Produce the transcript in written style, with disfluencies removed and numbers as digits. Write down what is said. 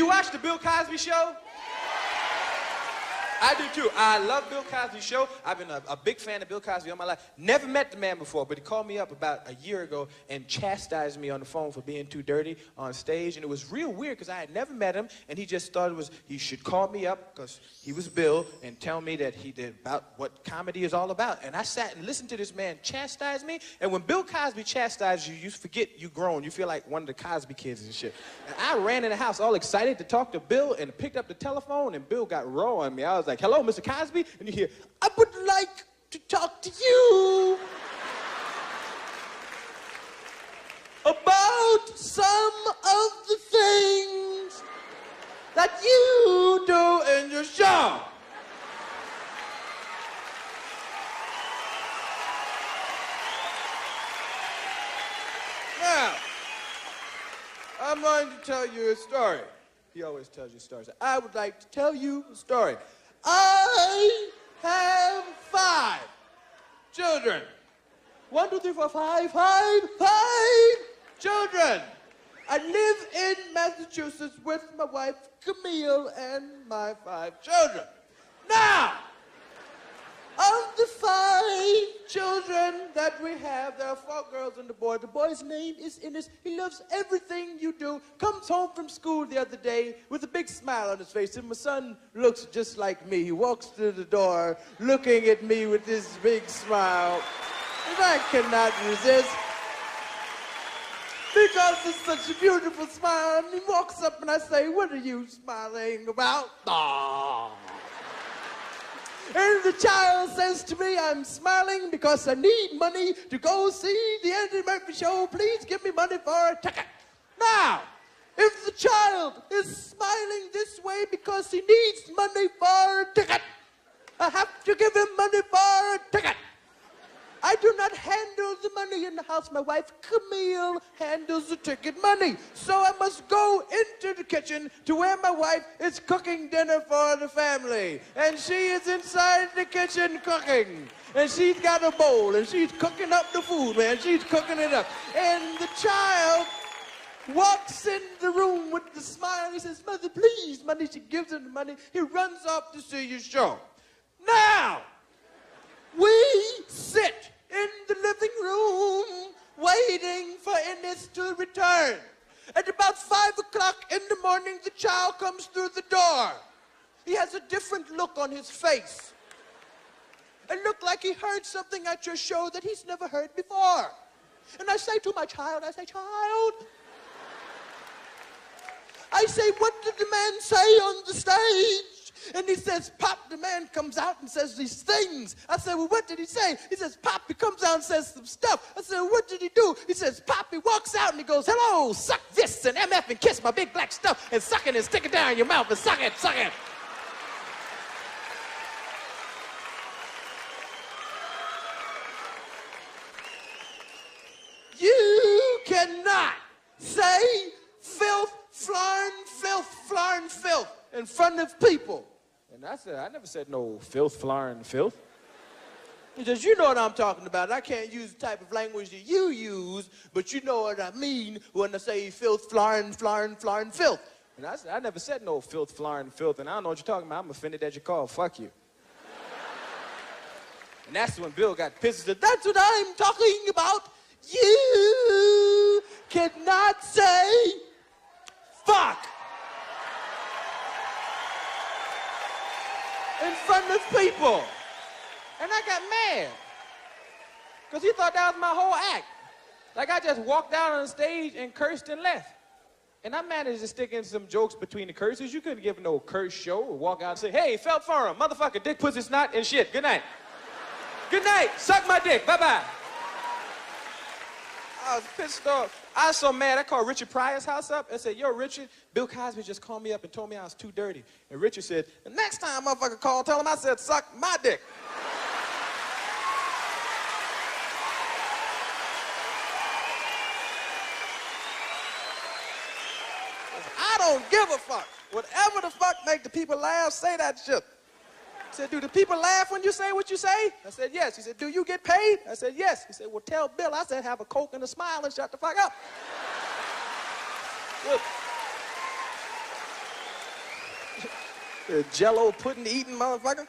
watch the Bill Cosby Show? I do too. I love Bill Cosby Show. I've been a big fan of Bill Cosby all my life. Never met the man before, but he called me up about a year ago and chastised me on the phone for being too dirty on stage. And it was real weird because I had never met him, and he just thought he should call me up because he was Bill and tell me that he did about what comedy is all about. And I sat and listened to this man chastise me. And when Bill Cosby chastises you, you forget you grown. You feel like one of the Cosby kids and shit. And I ran in the house all excited to talk to Bill and picked up the telephone, and Bill got raw on me. I was like, hello, Mr. Cosby? And you hear, I would like to talk to you about some of the things that you do in your show. Now, I'm going to tell you a story. He always tells you stories. I would like to tell you a story. I have 5 children. 1, 2, 3, 4, 5 children. I live in Massachusetts with my wife, Camille, and my 5 children. Now, of the 5 children that we have, there are 4 girls and a boy. The boy's name is Innes. He loves everything you do. Comes home from school the other day with a big smile on his face. And my son looks just like me. He walks through the door looking at me with this big smile. And I cannot resist. Because it's such a beautiful smile. And he walks up and I say, what are you smiling about? Aww. And the child says to me, I'm smiling because I need money to go see the Eddie Murphy show. Please give me money for a ticket. Now, if the child is smiling this way because he needs money for a ticket, I have to give him money for a ticket. I do not handle the money in the house. My wife, Camille, handles the ticket money. So I must go into the kitchen to where my wife is cooking dinner for the family. And she is inside the kitchen cooking. And she's got a bowl, and she's cooking up the food, man. She's cooking it up. And the child walks in the room with the smile. He says, Mother, please, money. She gives him the money. He runs off to see your show. Now, we sit in the living room waiting for Innes to return. At about 5 o'clock in the morning, the child comes through the door. He has a different look on his face. It looked like he heard something at your show that he's never heard before. And I say to my child, child, I say, what did the man say on the stage? And he says, Pop, the man comes out and says these things. I said, well, what did he say? He says, Pop, he comes out and says some stuff. I said, what did he do? He says, Pop, he walks out and he goes, hello, suck this and MF and kiss my big black stuff and suck it and stick it down in your mouth and suck it, suck it. You cannot say filth, flarn, filth in front of people. And I said, I never said no filth, flarn, filth. He says, you know what I'm talking about. I can't use the type of language that you use, but you know what I mean when I say filth, flarn, filth. And I said, I never said no filth, flarn, filth, and I don't know what you're talking about. I'm offended that you called. Fuck you. And that's when Bill got pissed. He said, that's what I'm talking about. You cannot say fuck in front of people. And I got mad because he thought that was my whole act. Like I just walked out on the stage and cursed and left. And I managed to stick in some jokes between the curses. You couldn't give no curse show or walk out and say, hey, felt for him, motherfucker, dick, pussy, snot, and shit. Good night. Good night. Suck my dick. Bye-bye. I was pissed off. I was so mad, I called Richard Pryor's house up and said, yo, Richard, Bill Cosby just called me up and told me I was too dirty. And Richard said, the next time motherfucker call, tell him I said, suck my dick. I don't give a fuck. Whatever the fuck make the people laugh, say that shit. He said, do the people laugh when you say what you say? I said, yes. He said, do you get paid? I said, yes. He said, well, tell Bill. I said, have a Coke and a smile and shut the fuck up. Good. Jello pudding eating motherfucker.